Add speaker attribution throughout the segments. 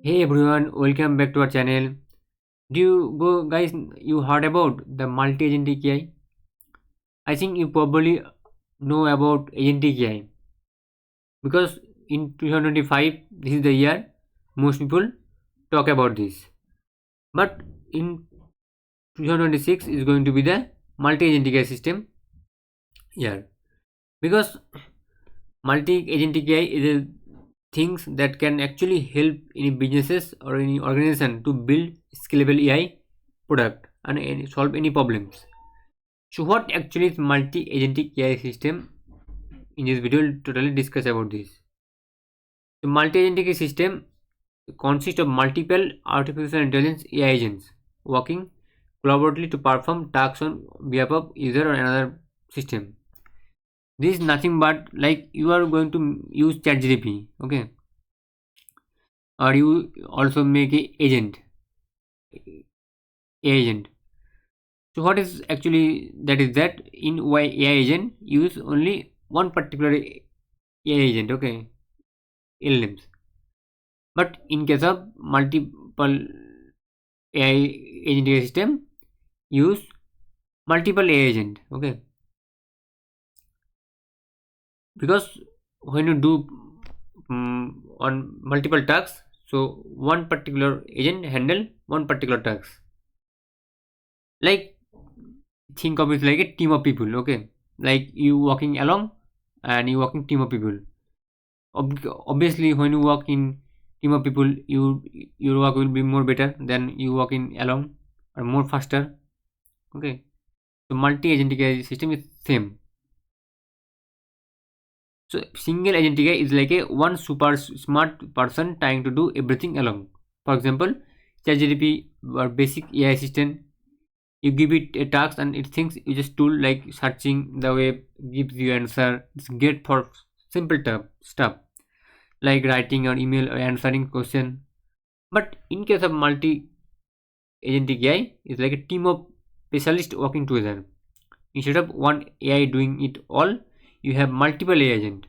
Speaker 1: Hey everyone, welcome back to our channel. Do you go guys you heard about the multi-agentic AI? I think you probably know about agentic AI because in 2025 this is the year most people talk about this. But in 2026 is going to be the multi-agentic AI system year because multi-agentic AI is a things that can actually help any businesses or any organization to build scalable AI product and solve any problems. So what actually is multi-agentic AI system? In this video, we'll totally discuss about this. The multi-agentic system consists of multiple artificial intelligence AI agents working collaboratively to perform tasks on behalf of user or another system. This is nothing but like you are going to use ChatGPT, okay, or you also make a agent. So what is actually that in why AI agent use only one particular AI agent, okay, LLMs. But in case of multiple AI agent system, use multiple AI agent, okay, because when you do on multiple tasks, so one particular agent handle one particular task. Like think of it like a team of people, okay, like you walking along and you walking team of people. Obviously when you work in team of people your work will be more better than you work in alone or more faster, okay. So multi-agentic AI system is same. So single agentic AI is like a one super smart person trying to do everything alone. For example, ChatGPT or basic AI assistant, you give it a task and it thinks you just tool like searching the web, gives you answer. It's great for simple stuff like writing or email or answering question. But in case of multi-agentic AI, it's like a team of specialists working together. Instead of one AI doing it all, you have multiple AI agents.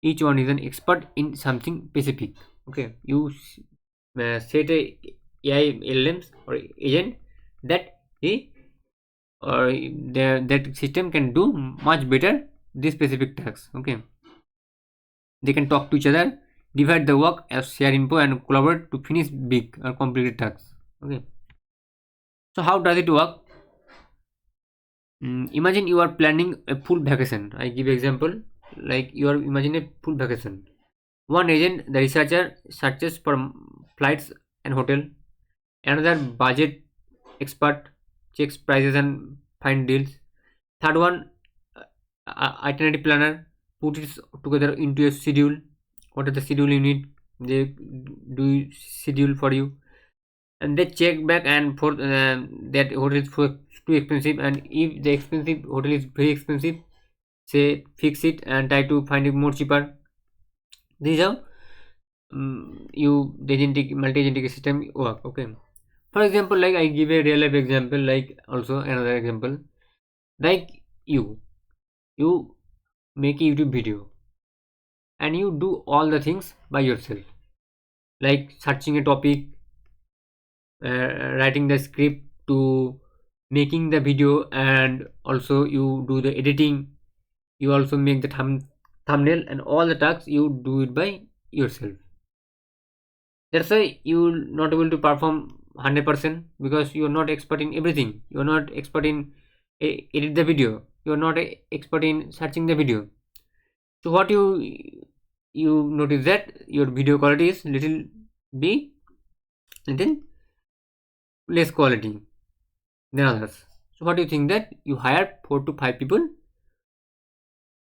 Speaker 1: Each one is an expert in something specific. Okay, you set a AI LLMs or agent that he or that system can do much better this specific tasks. Okay, they can talk to each other, divide the work, share info, and collaborate to finish big or complicated tasks. Okay, so how does it work? Imagine you are planning a full vacation. I give example like you are imagine a full vacation. One agent, the researcher, searches for flights and hotel. Another budget expert checks prices and find deals. Third one, itinerary planner, put it together into a schedule. What is the schedule you need? They do schedule for you, and they check back and for that hotel is too expensive, and if the expensive hotel is very expensive, say fix it and try to find it more cheaper. These are you the agentic multi-agentic system work, okay. For example, like I give a real life example, like also another example, like you make a YouTube video and you do all the things by yourself, like searching a topic, writing the script to making the video, and also you do the editing, you also make the thumbnail, and all the tasks you do it by yourself. That's why you're not able to perform 100% because you're not expert in everything. You're not expert in edit the video, you're not expert in searching the video. So what you notice that your video quality is little less quality than others. So what do you think that you hire 4 to 5 people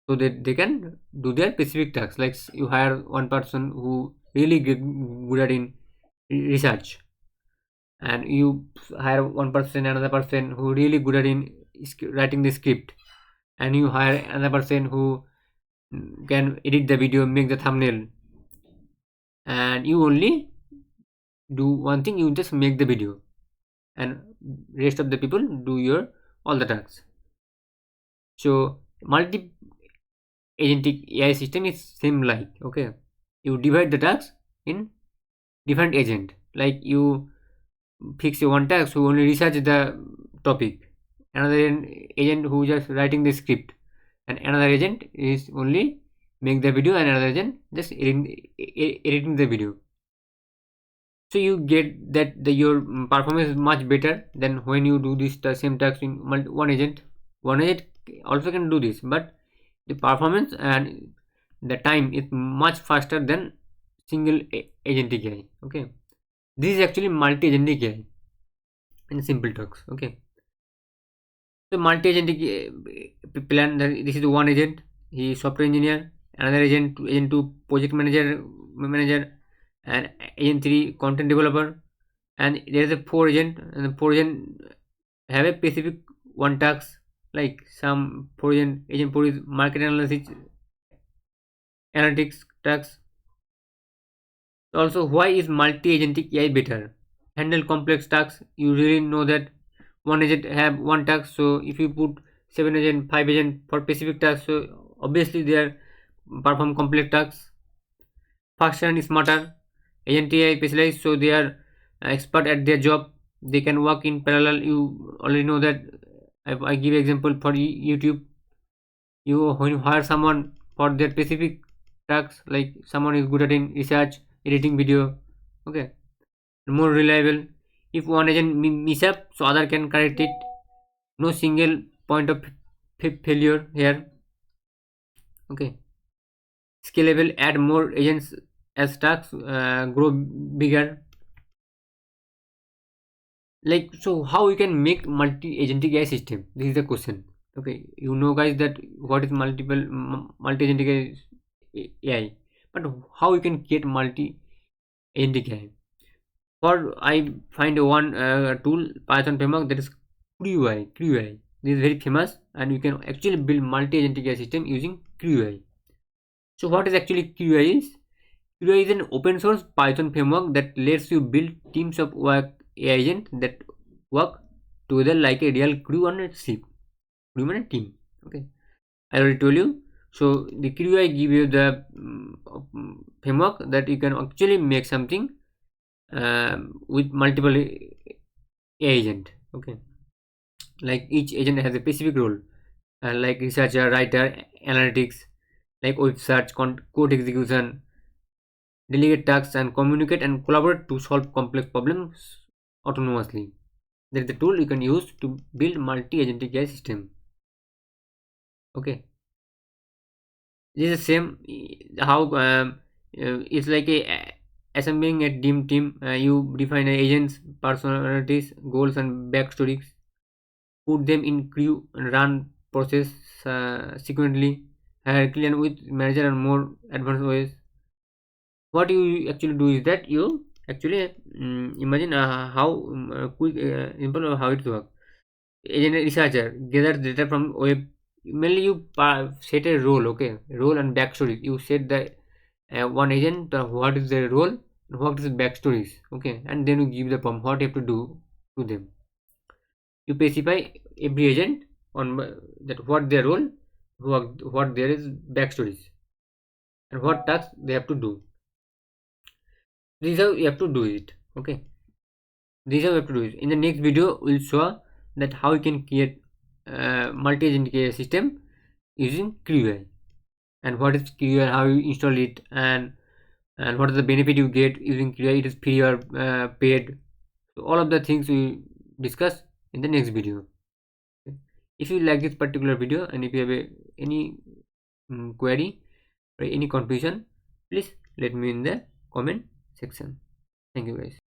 Speaker 1: so that they can do their specific tasks, like you hire one person who really good at in research, and you hire one person another person who really good at in writing the script, and you hire another person who can edit the video, make the thumbnail, and you only do one thing, you just make the video, and rest of the people do your all the tasks. So multi agentic AI system is same like, okay, you divide the tasks in different agent. Like you fix a one task who only research the topic, another agent who just writing the script, and another agent is only make the video, and another agent just editing the video. So you get that your performance is much better than when you do this the same task in one agent. One agent also can do this, but the performance and the time is much faster than single agentic AI. Okay, this is actually multi-agentic AI in simple talks. Okay, so multi-agentic plan, this is one agent, he is software engineer, another agent 2 project manager, and agent 3 content developer, and there is a 4 agent, and the 4 agent have a specific one task. Like some 4 agent 4 is market analysis analytics task. Also, why is multi-agentic AI better? Handle complex tasks. You really know that one agent have one task, so if you put 7 agent 5 agent for specific tasks, so obviously they are perform complex tasks faster and smarter. Agent AI specialized, so they are expert at their job. They can work in parallel. You already know that. I give example for YouTube. You when you hire someone for their specific tasks, like someone is good at in research, editing video. Okay, more reliable. If one agent miss up, so other can correct it. No single point of failure here. Okay, scalable. Add more agents as tasks grow bigger. Like, so how we can make multi-agentic AI system? This is the question. Okay, you know guys that what is multi-agentic AI, but how we can create multi-agentic AI? For I find one tool Python framework, that is QI. This is very famous, and you can actually build multi-agentic AI system using QI. So what is actually QI is? QI is an open source Python framework that lets you build teams of AI agents that work together like a real crew on a ship. Crew on a team. Okay, I already told you. So the QI give you the framework that you can actually make something with multiple agent. Okay, like each agent has a specific role, like researcher, writer, analytics, like web search, code execution, delegate tasks, and communicate and collaborate to solve complex problems autonomously. That is the tool you can use to build multi-agentic AI system. Okay, this is the same how it's like a assembling a team. You define agents, personalities, goals, and backstories. Put them in queue and run process sequentially, hierarchically, and with manager and more advanced ways. What you actually do is that you actually imagine how quick simple how it works. Agent researcher gather data from web. Mainly you set a role, okay, role and backstory. You set the one agent what is their role and what is the backstories, okay, and then you give the prompt what you have to do to them. You specify every agent on that what their role, what there is backstories, and what tasks they have to do. This is how you have to do it. Okay, this is how you have to do it. In the next video we'll show that how you can create multi-agent system using QI, and what is QI, how you install it, and what is the benefit you get using QI. It is free or paid. So all of the things we discuss in the next video. Okay. If you like this particular video, and if you have any query or any confusion, please let me in the comment section. Thank you guys.